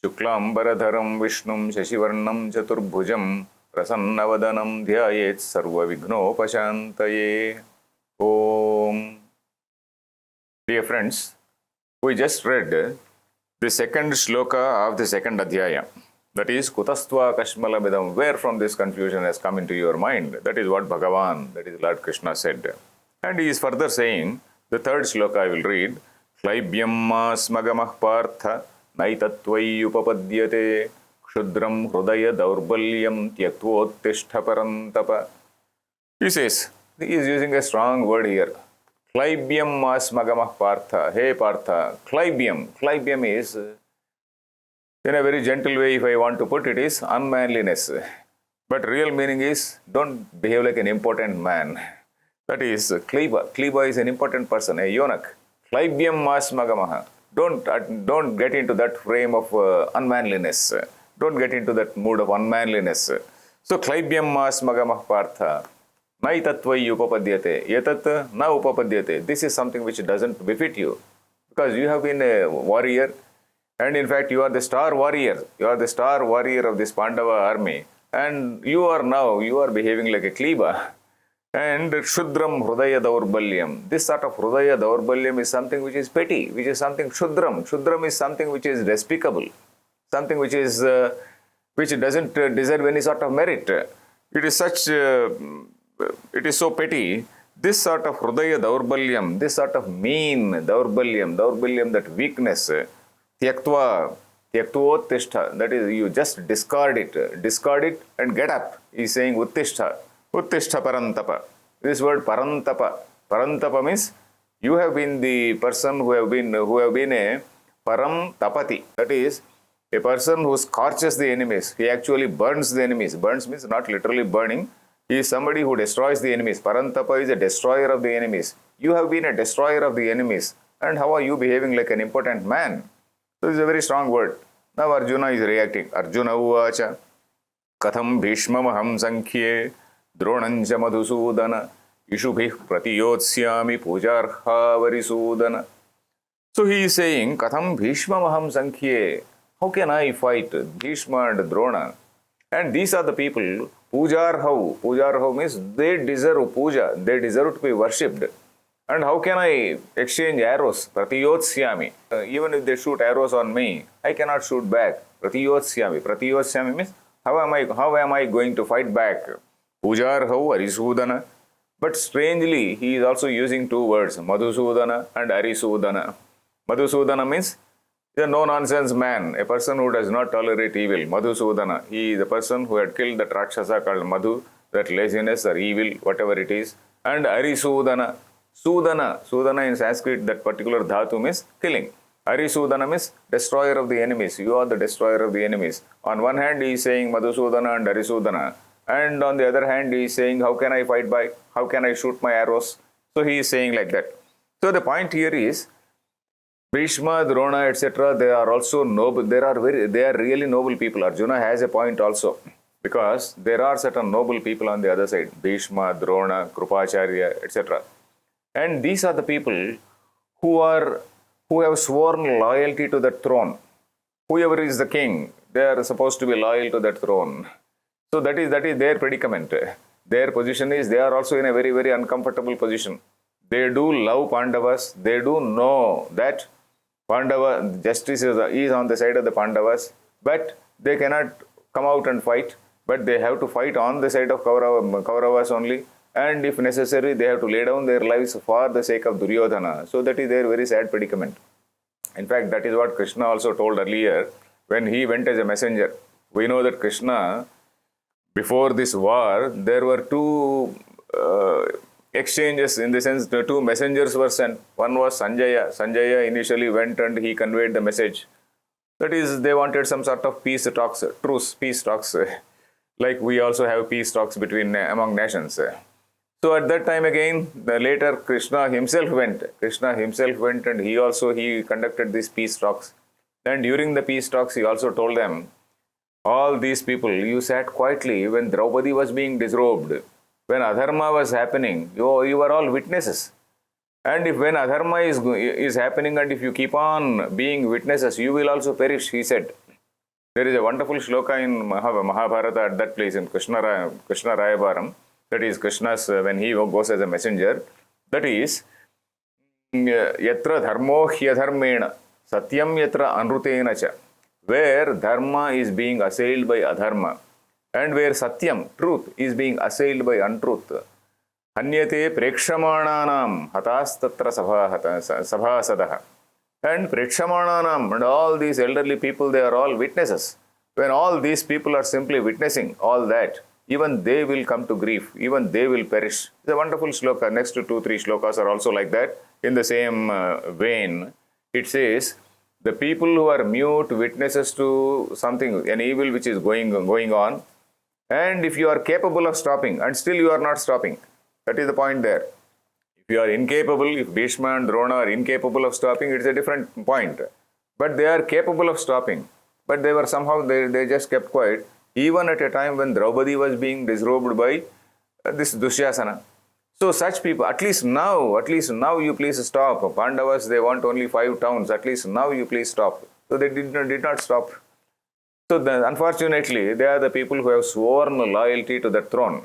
Shuklambaradharam Vishnum Shashivarnam Chaturbhujam Prasanavadanam Dhyayet Sarva Vignopashantaye. Om. Dear friends, we just read the second shloka of the second adhyaya. That is Kutastva Kashmalabidam. Where from this confusion has come into your mind? That is what Bhagavan, that is Lord Krishna said. And he is further saying, the third shloka I will read, Klaibyamma smagamah partha naitattvai upapadyate kshudram hrudaya daurbalyam tyaktvottishta parantapa. He says, he is using a strong word here. Klaibyam smagamah partha. Hey partha, Klaibyam. Klaibyam is, in a very gentle way, if I want to put it, is unmanliness. But real meaning is, don't behave like an important man. That is Kliba. Kliba is an important person, a eunuch. Klaibyam smagamah. Don't get into that frame of unmanliness. Don't get into that mood of unmanliness. So, Klaibyam smagamah partha. Naitattvai upapadyate. Yatat na upapadyate. This is something which doesn't befit you. Because you have been a warrior. And in fact, you are the star warrior. You are the star warrior of this Pandava army. And you are behaving like a Kliba. And Shudram Hrudaya Daurbalyam. This sort of Hrudaya Daurbalyam is something which is petty, which is something Shudram. Shudram is something which is despicable. Something which is which doesn't deserve any sort of merit. It is such, it is so petty. This sort of Hrudaya Daurbalyam, this sort of mean Daurbalyam, that weakness, Tyaktva Uttishta, that is, you just discard it and get up. He is saying Uttishta Parantapa. This word Parantapa means you have been the person who have been a Param Tapati. That is, a person who scorches the enemies. He actually burns the enemies. Burns means not literally burning. He is somebody who destroys the enemies. Parantapa is a destroyer of the enemies. You have been a destroyer of the enemies. And how are you behaving like an important man? So this is a very strong word. Now Arjuna is reacting. Arjuna uvacha katham bhishmamaham sankhye dronanja madhusudana ishubhih pratiyotsyami pujarha varisudana. So he is saying, katham bhishmamaham sankhye. How can I fight Bhishma and Drona? And these are the people, Pujarhau means they deserve puja, they deserve to be worshipped. And how can I exchange arrows? Pratiyotsyami. Even if they shoot arrows on me, I cannot shoot back. Pratiyotsyami means how am I going to fight back? Pujarhau Arisudana. But strangely, he is also using two words, Madhusudana and Arisudana. Madhusudana means a no-nonsense man, a person who does not tolerate evil. Madhusudana. He is the person who had killed that Rakshasa called Madhu, that laziness or evil, whatever it is. And Arisudana. Sudana in Sanskrit, that particular dhatu means killing. Arisudana means destroyer of the enemies. You are the destroyer of the enemies. On one hand, he is saying Madhusudana and Arisudana. And on the other hand, he is saying, how can I fight back? How can I shoot my arrows? So he is saying like that. So the point here is, Bhishma, Drona, etc., they are also noble. They are really noble people. Arjuna has a point also, because there are certain noble people on the other side. Bhishma, Drona, Krupacharya, etc. And these are the people who have sworn loyalty to that throne. Whoever is the king, they are supposed to be loyal to that throne. So that is their predicament. Their position is, they are also in a very, very uncomfortable position. They do love Pandavas. They do know that Pandava justice is on the side of the Pandavas, but they cannot come out and fight. But they have to fight on the side of Kauravas only. And if necessary, they have to lay down their lives for the sake of Duryodhana. So that is their very sad predicament. In fact, that is what Krishna also told earlier when he went as a messenger. We know that Krishna, before this war, there were two exchanges, in the sense the two messengers were sent. One was Sanjaya. Sanjaya initially went and he conveyed the message. That is, they wanted some sort of peace talks, peace talks. Like we also have peace talks among nations. So at that time again, later Krishna himself went. And he conducted these peace talks. And during the peace talks, he also told them, all these people, you sat quietly when Draupadi was being disrobed. When adharma was happening, you were all witnesses. And if when adharma is happening and if you keep on being witnesses, you will also perish, he said. There is a wonderful shloka in Mahabharata at that place in Krishna Rayabaram. That is Krishna's, when he goes as a messenger. That is, Yatra dharmo hyadharmena, satyam yatra anrutena cha. Where dharma is being assailed by adharma, and where satyam, truth, is being assailed by untruth. Hanyate prekshamananam hatastatra sabhasadaha. And prekshamananam, and all these elderly people, they are all witnesses. When all these people are simply witnessing all that, even they will come to grief, even they will perish. It's a wonderful shloka. Next to 2-3 shlokas are also like that. In the same vein, it says, the people who are mute witnesses to something, an evil which is going on, and if you are capable of stopping, and still you are not stopping, that is the point there. If you are incapable, if Bhishma and Drona are incapable of stopping, it's a different point. But they are capable of stopping. But they were somehow, they just kept quiet, even at a time when Draupadi was being disrobed by this Dushyasana. So such people, at least now you please stop. Pandavas, they want only 5 towns. At least now you please stop. So they did not stop. So unfortunately, they are the people who have sworn loyalty to the throne.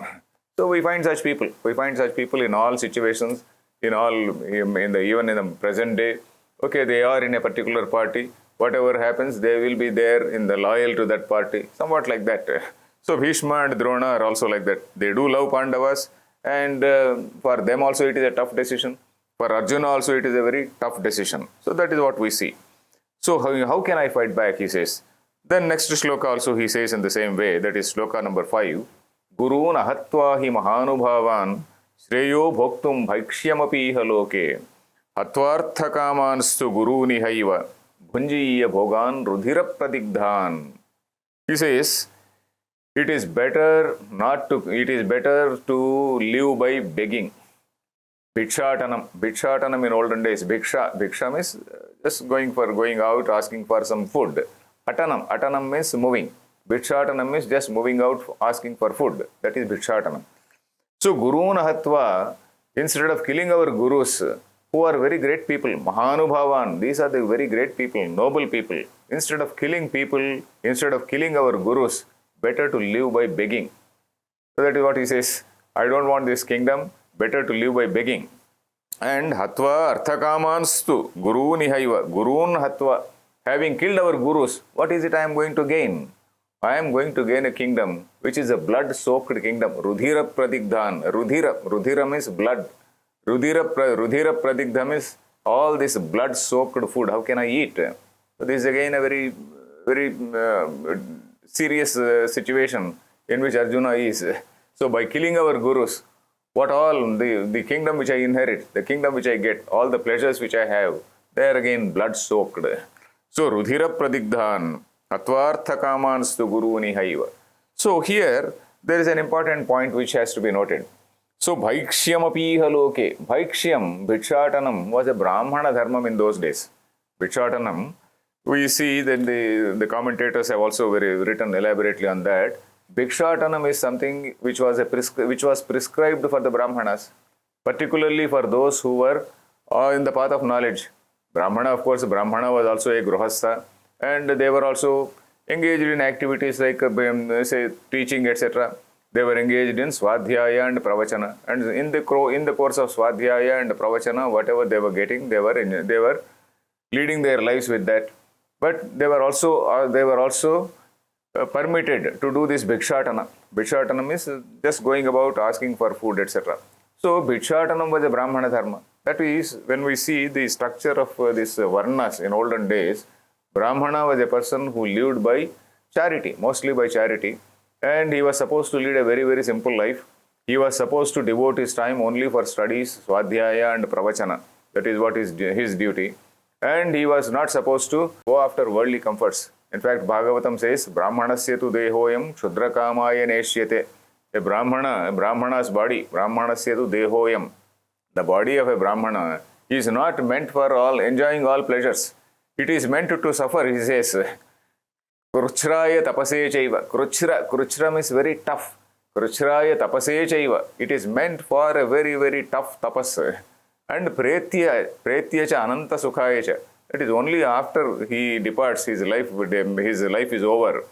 So we find such people. We find such people in all situations, even in the present day. Okay, they are in a particular party. Whatever happens, they will be there in the loyal to that party. Somewhat like that. So Bhishma and Drona are also like that. They do love Pandavas. And for them also it is a tough decision. For Arjuna also it is a very tough decision. So that is what we see. So how can I fight back, he says. Then next shloka also he says in the same way, that is shloka number 5. Gurun ahatva hi mahanubhavan shreyo bhoktum bhaikshyamapi haloke hatvartha kamanstu guruni haiva bhunjiya bhogan rudhira pradigdhan. He says, it is better to live by begging. Bhikshatanam in olden days. Bhiksha means just going out, asking for some food. Atanam means moving. Bhikshatanam means just moving out, asking for food. That is Bhikshatanam. So Guruna Hatva, instead of killing our gurus, who are very great people, Mahanubhavan, these are the very great people, noble people. Instead of killing our gurus, better to live by begging. So that is what he says. I don't want this kingdom, better to live by begging. And Hatva Arthakamanstu Guru Nihaiva. Gurun Hatva. Having killed our gurus, what is it I am going to gain? I am going to gain a kingdom which is a blood-soaked kingdom. Rudhira Pradigdhan. Rudhira means blood. Rudhira Pradigdhan is all this blood-soaked food. How can I eat? So this is again a very, very serious situation in which Arjuna is. So by killing our gurus, what all, the kingdom which I inherit, the kingdom which I get, all the pleasures which I have, they are again blood-soaked. So Rudhira Pradigdhan, Atvartha Kamanstu Guruni Haiva. So here, there is an important point which has to be noted. So Bhaikshyam api haloke. Bhaikshyam, Bhikshatanam, was a Brahmana dharma in those days. Bhikshatanam, we see that the commentators have also written elaborately on that. Bhikshatanam is something which was prescribed for the Brahmanas, particularly for those who were in the path of knowledge. Brahmana, of course, Brahmana was also a Gruhastha, and they were also engaged in activities like say teaching, etc. They were engaged in Swadhyaya and Pravachana, and in the course of Swadhyaya and Pravachana, whatever they were getting, they were leading their lives with that. But they were also permitted to do this Bhikshatana. Bhikshatana is just going about asking for food, etc. So Bhikshatanam was a Brahmana dharma. That is, when we see the structure of this Varnas in olden days, Brahmana was a person who lived by charity, mostly by charity, and he was supposed to lead a very, very simple life. He was supposed to devote his time only for studies, Swadhyaya and Pravachana. That is what is his duty. And he was not supposed to go after worldly comforts. In fact, Bhagavatam says, Brahmanasya tu dehoyam kshudrakamaya neshyate. A Brahmana's body, Brahmanasya tu dehoyam. The body of a Brahmana is not meant for enjoying all pleasures. It is meant to suffer, he says. Kruchraya tapase chaiva. Kruchra means very tough. Kruchraya tapase chaiva. It is meant for a very, very tough tapas. And pretya cha ananta sukhaya cha. It is only after he departs, his life is over,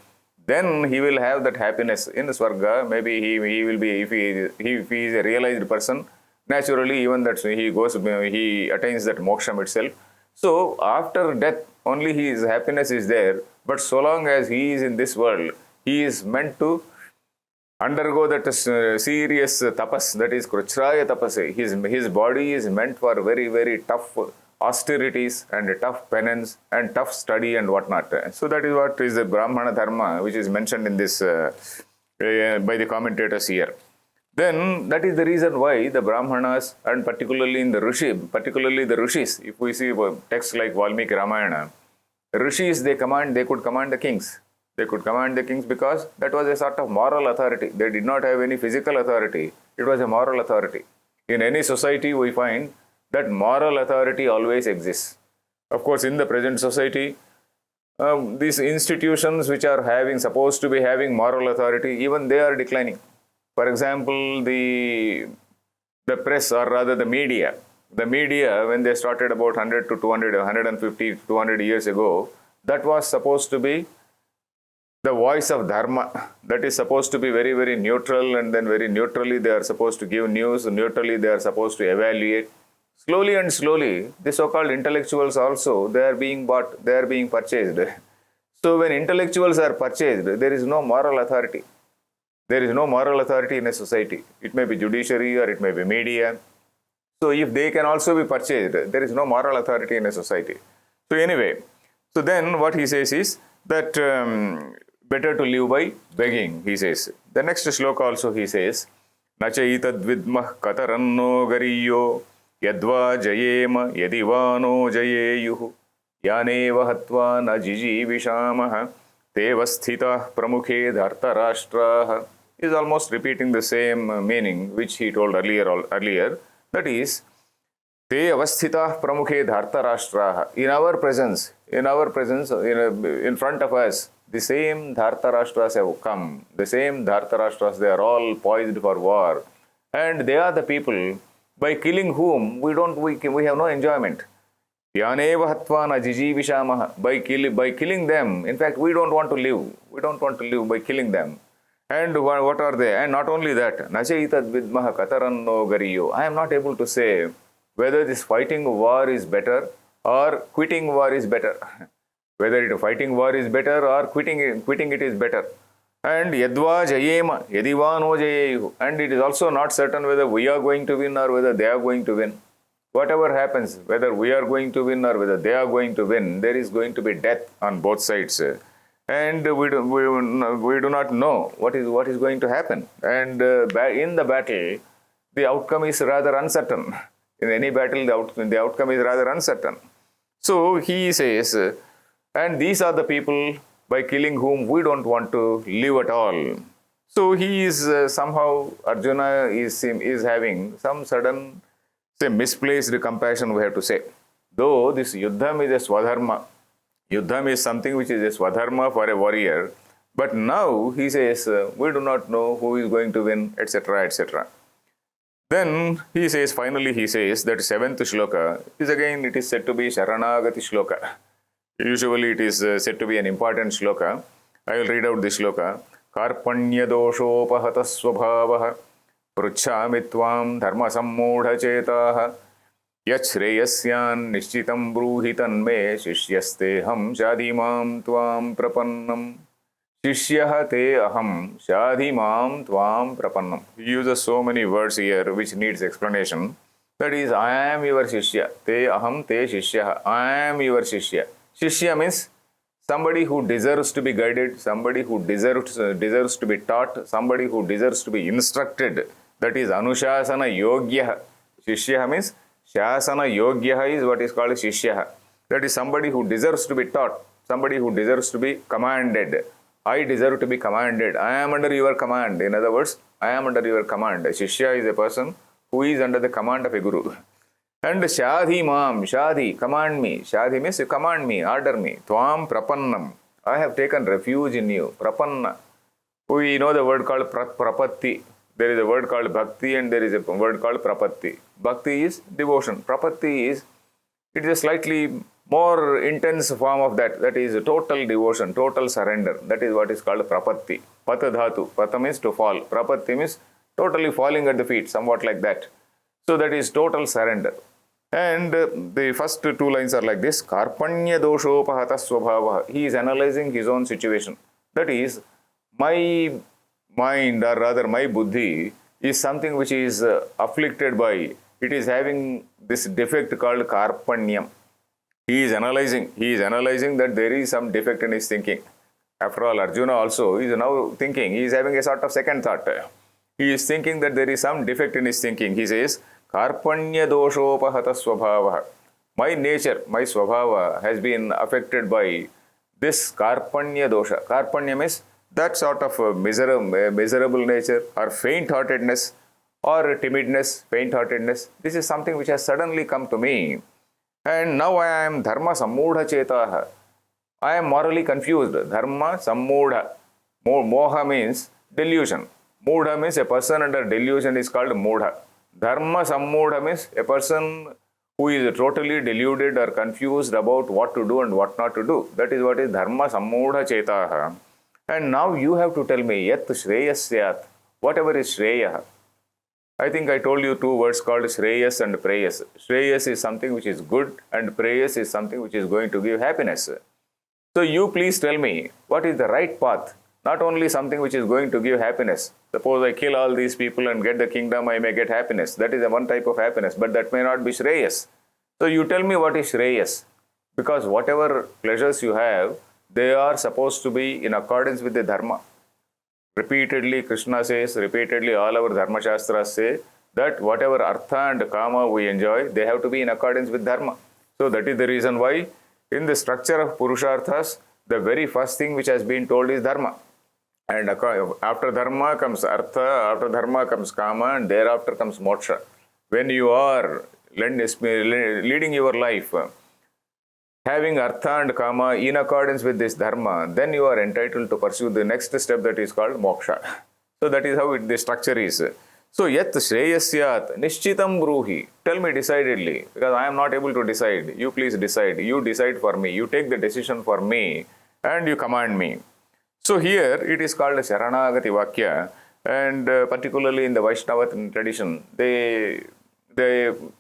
then he will have that happiness in Swarga. Maybe he will be, if he is a realized person, naturally even that he attains that moksham itself. So after death, only his happiness is there. But so long as he is in this world, he is meant to undergo that serious tapas, that is Kruchraya tapase. His body is meant for very, very tough austerities and tough penance and tough study and whatnot. So that is what is the Brahmana dharma, which is mentioned in this by the commentators here. Then that is the reason why the Brahmanas, and particularly the Rishis, if we see texts like Valmiki Ramayana, Rishis, they could command the kings. They could command the kings because that was a sort of moral authority. They did not have any physical authority. It was a moral authority. In any society, we find that moral authority always exists. Of course, in the present society, these institutions which are supposed to be having moral authority, even they are declining. For example, the press, or rather the media. The media, when they started about 100 to 200, 150 to 200 years ago, that was supposed to be the voice of dharma. That is supposed to be very, very neutral, and then very neutrally they are supposed to give news, neutrally they are supposed to evaluate. Slowly and slowly, the so-called intellectuals also, they are being bought, they are being purchased. So when intellectuals are purchased, there is no moral authority. There is no moral authority in a society. It may be judiciary or it may be media. So if they can also be purchased, there is no moral authority in a society. So anyway, so then what he says is that better to live by begging, he says. The next shloka also he says, Nachaitad vidmah kataranno gariyo yadva jayema yadivano jayeyuhu yaneva hatva na jijivishamaha tevasthita pramukhe dhartarashtraha. Is almost repeating the same meaning which he told earlier. That is, Te avasthita pramukhe dhartarashtraha. In our presence, in front of us, the same dhartarashtras have come. The same dhartarashtras, they are all poised for war. And they are the people by killing whom we have no enjoyment. Yaneva hatva na jijivishamaha. By killing them, in fact, we don't want to live. We don't want to live by killing them. And what are they? And not only that, Nachaitad vidmaha kataranno gariyo. I am not able to say whether this fighting war is better or quitting war is better. Whether fighting war is better or quitting it is better. And yadva jayema, yadivano jayeyu. And it is also not certain whether we are going to win or whether they are going to win. Whatever happens, whether we are going to win or whether they are going to win, there is going to be death on both sides. And we do not know what is going to happen. And in the battle, the outcome is rather uncertain. In any battle, the outcome is rather uncertain. So he says, and these are the people by killing whom we don't want to live at all. So he is somehow, Arjuna is having some sudden, misplaced compassion, we have to say. Though this Yuddham is a Swadharma. Yuddham is something which is a Swadharma for a warrior. But now he says, we do not know who is going to win, etc., etc. Then he says, finally he says that 7th shloka is again, it is said to be Sharanagati shloka. Usually it is said to be an important shloka. I will read out this shloka. Karpanya doshopahata swabhavaha pruchhami tvam dharma sammudha chetaha yachreyasyan nishchitam bruhitan me shishyasteham shadhimam tvam prapannam. Shishyaha te aham shadhimam tvam prapannam. He uses so many words here which needs explanation. That is, I am your shishya. Te aham te shishyaha. I am your shishya. Shishya means somebody who deserves to be guided, somebody who deserves to be taught, somebody who deserves to be instructed. That is Anushasana Yogya. Shishya means Shasana Yogya is what is called Shishya. That is somebody who deserves to be taught, somebody who deserves to be commanded. I deserve to be commanded. I am under your command. In other words, I am under your command. A Shishya is a person who is under the command of a guru. And Shadhi Mam, Shadhi, command me. Shadhi means you command me, order me. Tvam Prapannam. I have taken refuge in you. Prapanna. We know the word called Prapatti. There is a word called Bhakti and there is a word called Prapatti. Bhakti is devotion. Prapatti is, it is a slightly more intense form of that, that is total devotion, total surrender. That is what is called prapatti. Pata dhatu. Pata means to fall. Prapatti means totally falling at the feet, somewhat like that. So that is total surrender. And the first two lines are like this: Karpanya doshopahata swabhava. He is analyzing his own situation. That is, my mind, or rather my buddhi, is something which is afflicted by, it is having this defect called karpanyam. He is analyzing that there is some defect in his thinking. After all, Arjuna also is now thinking, he is having a sort of second thought. He is thinking that there is some defect in his thinking. He says, Karpanya doshopahata swabhava. My nature, my swabhava has been affected by this karpanya dosha. Karpanya means that sort of miserable nature, or faint-heartedness, or timidness, faint-heartedness. This is something which has suddenly come to me. And now I am dharma sammudha chetaha. I am morally confused. Dharma sammudha. Moha means delusion. Mudha means a person under delusion is called mudha. Dharma sammudha means a person who is totally deluded or confused about what to do and what not to do. That is what is dharma sammudha chetaha. And now you have to tell me, yat shreyasyat, whatever is shreya. I think I told you two words called shreyas and preyas. Shreyas is something which is good, and preyas is something which is going to give happiness. So you please tell me, what is the right path? Not only something which is going to give happiness. Suppose I kill all these people and get the kingdom, I may get happiness. That is a one type of happiness, but that may not be shreyas. So you tell me what is shreyas. Because whatever pleasures you have, they are supposed to be in accordance with the dharma. Repeatedly Krishna says, repeatedly all our dharma shastras say that whatever artha and kama we enjoy, they have to be in accordance with dharma. So that is the reason why in the structure of purusharthas, the very first thing which has been told is dharma. And after dharma comes artha, after dharma comes kama, and thereafter comes moksha. When you are leading your life, having artha and kama in accordance with this dharma, then you are entitled to pursue the next step, that is called moksha. So that is how the structure is. So yat shreyasyat nishchitam bruhi. Tell me decidedly, because I am not able to decide. You please decide. You decide for me. You take the decision for me and you command me. So here it is called Sharanagati Vakya, and particularly in the Vaishnava tradition, they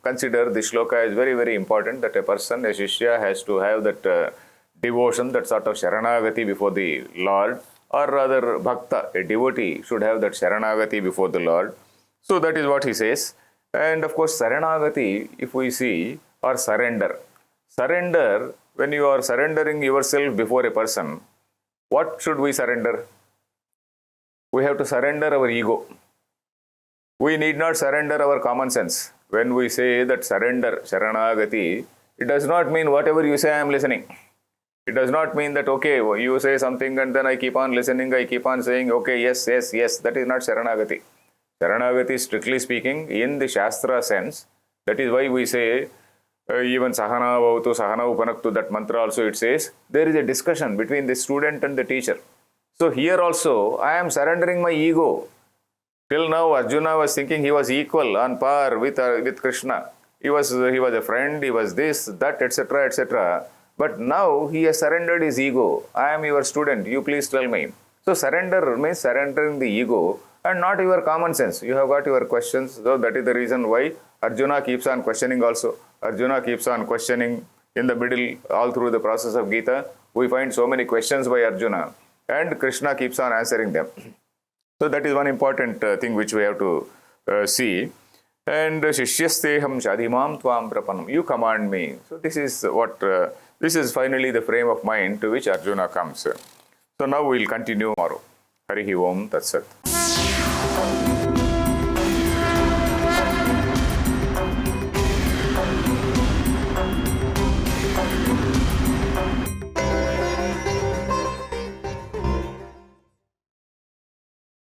consider this shloka as very, very important, that a person, a Shishya, has to have that devotion, that sort of Sharanagati before the Lord, or rather Bhakta, a devotee, should have that Sharanagati before the Lord. So that is what he says. And of course, Saranagati, if we see, or surrender. Surrender, when you are surrendering yourself before a person, what should we surrender? We have to surrender our ego. We need not surrender our common sense. When we say that surrender, Sharanagati, it does not mean whatever you say I am listening. It does not mean that, okay, you say something and then I keep on listening, I keep on saying, okay, yes, yes, yes. That is not Sharanagati. Sharanagati, strictly speaking, in the Shastra sense, that is why we say, even Sahana Bhavatu, Sahana Upanaktu, that mantra also it says, there is a discussion between the student and the teacher. So here also, I am surrendering my ego. Till now, Arjuna was thinking he was equal, on par with Krishna. He was a friend, he was this, that, etc., etc. But now he has surrendered his ego. I am your student, you please tell me. So surrender means surrendering the ego and not your common sense. You have got your questions, so that is the reason why Arjuna keeps on questioning also. Arjuna keeps on questioning in the middle, all through the process of Gita. We find so many questions by Arjuna, and Krishna keeps on answering them. So that is one important thing which we have to see. And Shishyasteham Shadimam Tvam Prapanam. You command me. So this is what, this is finally the frame of mind to which Arjuna comes. So now we will continue tomorrow. Harihi Om Tat Sat.